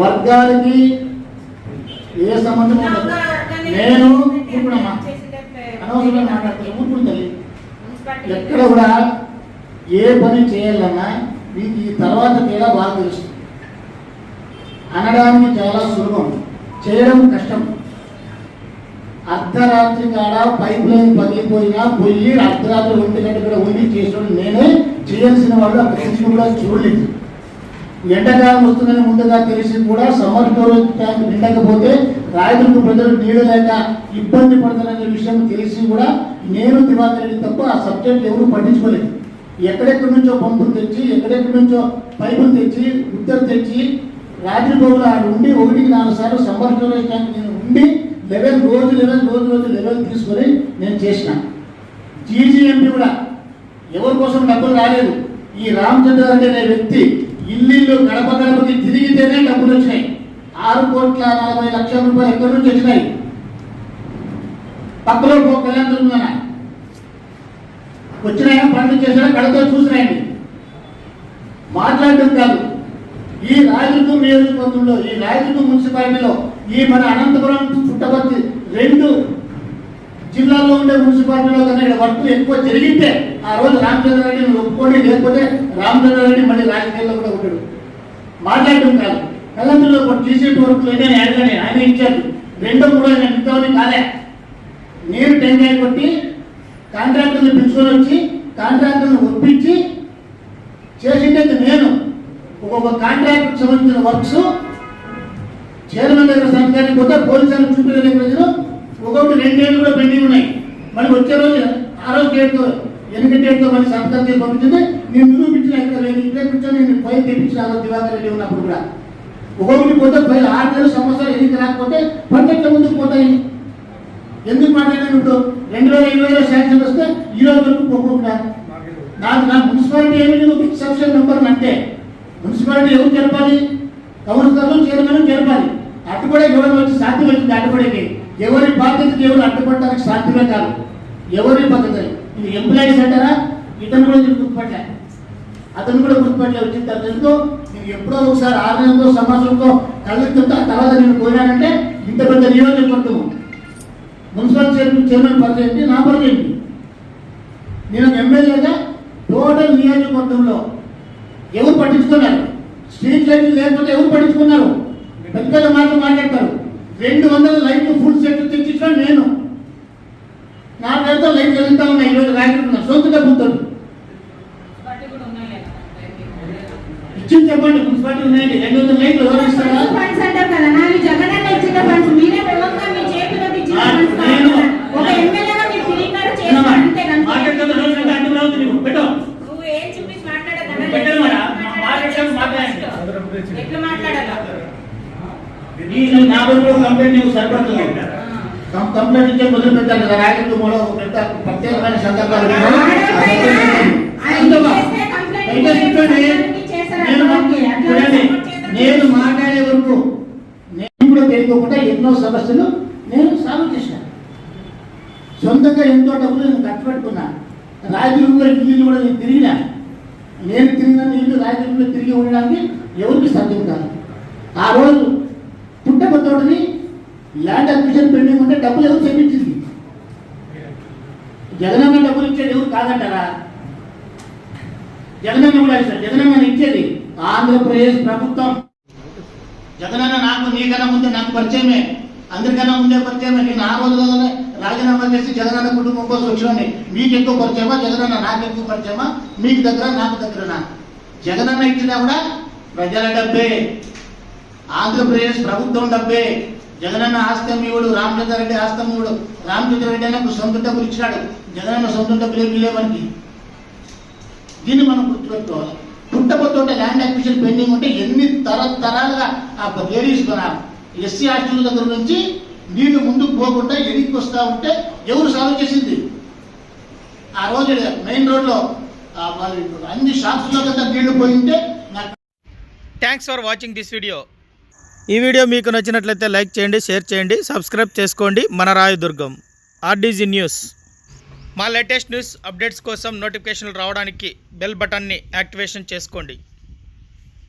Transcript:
వర్గానికి ఏ సంబంధం ఉండదు. నేను అనవసరంగా మాట్లాడతాను. ఊరుకుంటుంది ఎక్కడ కూడా ఏ పని చేయాలన్నా మీకు ఈ తర్వాత తేడా బాగా తెలుస్తుంది. అనడానికి చాలా సులభం, చేయడం కష్టం. అర్ధరాత్రి కాడ పైప్ లైన్ పగిలిపోయినా పోయి అర్ధరాత్రి 1 గంట కూడా ఉండి చేసిన నేనే చేయాల్సిన వాళ్ళు అక్కడ నుంచి కూడా చూడలేదు. ఎండాకాలం వస్తుందని ముందుగా తెలిసి కూడా సమ్మర్ స్టోరేజ్ ట్యాంక్ నిండకపోతే రాయదుర్గ ప్రజలు నీళ్ళు లేక ఇబ్బంది పడతారనే విషయం తెలిసి కూడా నేను దివాకర్ రెడ్డి తప్ప ఆ సబ్జెక్ట్ ఎవరు పట్టించుకోలేదు. ఎక్కడెక్కడి నుంచో పంపులు తెచ్చి ఎక్కడెక్కడి నుంచో పైపులు తెచ్చి ఉత్తరు తెచ్చి రాత్రి పౌరులు ఆడు ఉండి 1కి 4 సార్లు సమ్మర్ స్టోరేజ్ ట్యాంక్ నేను ఉండి రోజు లెవెల్ తీసుకొని నేను చేసిన. జీజీఎంపీ కూడా ఎవరి కోసం డబ్బులు రాలేదు. ఈ రామచంద్రారెడ్డి అనే వ్యక్తి ఇల్లు గడప గడపకి తిరిగితేనే డబ్బులు వచ్చినాయి. 6,40,00,000 రూపాయలు ఎక్కడి నుంచి వచ్చినాయి? పక్కలో కళ్యాణ్ జరుగుతుందన్న వచ్చినాయా? పనులు చేసినా కడతో చూసినాయండి. మాట్లాడటం కాదు. ఈ రాయదుర్గం నియోజకవర్గంలో ఈ రాయదుర్గం మున్సిపాలిటీలో ఈ మన అనంతపురం పుట్టపర్తి 2 జిల్లాల్లో ఉండే మున్సిపాలిటీలో కన్నా ఇక్కడ వర్క్ ఎక్కువ జరిగితే ఆ రోజు రామచంద్రారెడ్డిని ఒప్పుకోండి, లేకపోతే రామచంద్రారెడ్డి మళ్ళీ రాజకీయాల్లో కూడా ఉంటాడు. మాట్లాడటం కాదు. కలంలో టీసీటీ వర్క్లు అయితే అడగానే ఆయన ఇచ్చారు. 2, 3 మిగతావని కాలే. నేను టెంకాయ కొట్టి కాంట్రాక్టర్ని పిలుచుకొని వచ్చి కాంట్రాక్టర్ని ఒప్పించి చేసిండేది నేను. ఒక్కొక్క కాంట్రాక్ట్ సంబంధించిన వర్క్స్ చైర్మన్ దగ్గర సంతకానికి పోతే పోలీసులు చూపించలే ప్రజలు ఒక్కొక్కటి 2 ఏళ్ళు కూడా పెండింగ్ ఉన్నాయి. మళ్ళీ వచ్చే రోజు ఆ రోజు డేట్తో 8 డేట్తో మళ్ళీ సంతకం చేసి పంపించింది. నేను నిరూపించిన ఇక్కడ లేదు. ఇక్కడే కూర్చొని నేను ఫైల్ తెప్పించిన దివాకర్ రెడ్డి ఉన్నప్పుడు కూడా ఒక్కొక్కటి పోతే ఫైల్ 6 నెలలు సంవత్సరాలు ఎన్నిక రాకపోతే పంటల ముందుకు పోతాయి. ఎందుకు మాట్లాడాను? 2020లో శాంక్షన్ వస్తే ఈ రోజు వరకు పోకుండా నా మున్సిపాలిటీ ఏమి సబ్సిడీ నెంబర్ అంటే మున్సిపాలిటీ ఎవరు జరపాలి? కౌన్సిలర్లు చైర్మన్ జరపాలి. అడ్డుపడే ఎవరు వచ్చి సాధ్యం వచ్చింది? అడ్డుపడేకి ఎవరి బాధ్యతకి ఎవరు అడ్డుపడటానికి సాధ్యమే కాదు. ఎవరి పద్ధతి ఇది ఎంప్లాయీస్ అంటారా? ఇతను కూడా గుర్తుపట్టలే, అతను కూడా గుర్తుపట్టలే. వచ్చిన తర్వాత ఎందుకో నేను ఎప్పుడో ఒకసారి 6 నెలలతో సంవత్సరంతో కళ్ళెత్తుంటే తర్వాత నేను పోయినానంటే ఇంత పెద్ద నియోజకవర్గం మున్సిపల్ చైర్మన్ పరిచయం ఏంటి, నా పరిచయం ఏంటి? నేను ఎమ్మెల్యేగా టోటల్ నియోజకవర్గంలో ఎవరు పట్టించుకున్నారు? స్ట్రీట్ లైట్లు లేకపోతే ఎవరు పట్టించుకున్నారు? పెద్ద పెద్ద మాటలు మాట్లాడతారు. 200 లైట్లు ఫుల్ సెట్ తెచ్చించిన నేను. నా పేరుతో లైట్లు వెళ్తా ఉన్నాయి. ఈరోజు రాయకుండా సొంత డబ్బులతో ఇచ్చింది చెప్పండి. మున్సిపాలిటీ ఉన్నాయండి 200 లైట్లు ఎవరు ఇస్తారా? కంప్లైంట్ నువ్వు సరిపడుతున్నావు. కంప్లైంట్ ఇచ్చే మొదలు పెట్టాలి కదా. రాయదుర్గం మూల పెద్ద ప్రత్యేకమైన సందర్భాలు నేను మాట్లాడే వరకు నేను కూడా తెలియకుండా ఎన్నో సమస్యలు నేను సాల్వ్ చేశాను. సొంతంగా ఎంతో డబ్బులు నేను ఖర్చు పెట్టుకున్నా. రాయదుర్గంలో ఇల్లు కూడా నేను తిరిగినా. నేను తిరిగిన ఇల్లు రాయదుర్గంలో తిరిగి ఉండడానికి ఎవరికి సాధ్యం కాదు. ఆ రోజు పుట్టపతోటని ల్యాండ్ అక్విజిషన్ పెండింగ్ ఉంటే డబ్బులు ఎవరు చెప్పించింది? జగనన్న డబ్బులు ఇచ్చేది ఎవరు కాదంటారా? జగనన్న కూడా ఇస్తారు. జగనన్న ఇచ్చేది ఆంధ్రప్రదేశ్ ప్రభుత్వం. జగనన్న నాకు నీకన్నా ముందే నాకు పరిచయమే, అందరికన్నా ముందే పరిచయమే. నేను ఆ రోజుల్లోనే రాజీనామా చేసి జగనన్న కుటుంబం కోసం వచ్చినాను. మీకు ఎక్కువ పరిచయమా? జగనన్న నాకు ఎక్కువ పరిచయమా? మీకు దగ్గర నాకు దగ్గరనా? జగనన్న ఇచ్చినా కూడా ప్రజల డబ్బే, ఆంధ్రప్రదేశ్ ప్రభుత్వం డబ్బే. జగనన్న ఆస్తమీయుడు, రామచంద్రారెడ్డి ఆస్తమీయుడు. రామచంద్రారెడ్డి అన్న సొంత డబ్బులు ఇచ్చినాడు. జగనన్న సొంత డబ్బులు ఏమి లేవనికి. దీన్ని మనం గుర్తుపెట్టుకోవాలి. పుట్టబోతుంటే ల్యాండ్ అక్విజిషన్ పెండింగ్ ఉంటే ఎన్ని తరాలుగా ఆ లేడీస్ ఎస్సీ హాస్టల్ దగ్గర నుంచి నీళ్లు ముందుకు పోకుండా ఎడికి వస్తూ ఉంటే ఎవరు సాల్వ్ చేసింది? ఆ రోజు మెయిన్ రోడ్లో అన్ని షాప్స్లో కదా నీళ్లు పోయింటే thanks for watching this video. ఈ వీడియో మీకు నచ్చినట్లయితే లైక్ చేయండి, షేర్ చేయండి, సబ్స్క్రైబ్ చేసుకోండి. మన రాయదుర్గం ఆర్డీజీ న్యూస్. మా లేటెస్ట్ న్యూస్ అప్డేట్స్ కోసం నోటిఫికేషన్లు రావడానికి బెల్ బటన్ని యాక్టివేషన్ చేసుకోండి.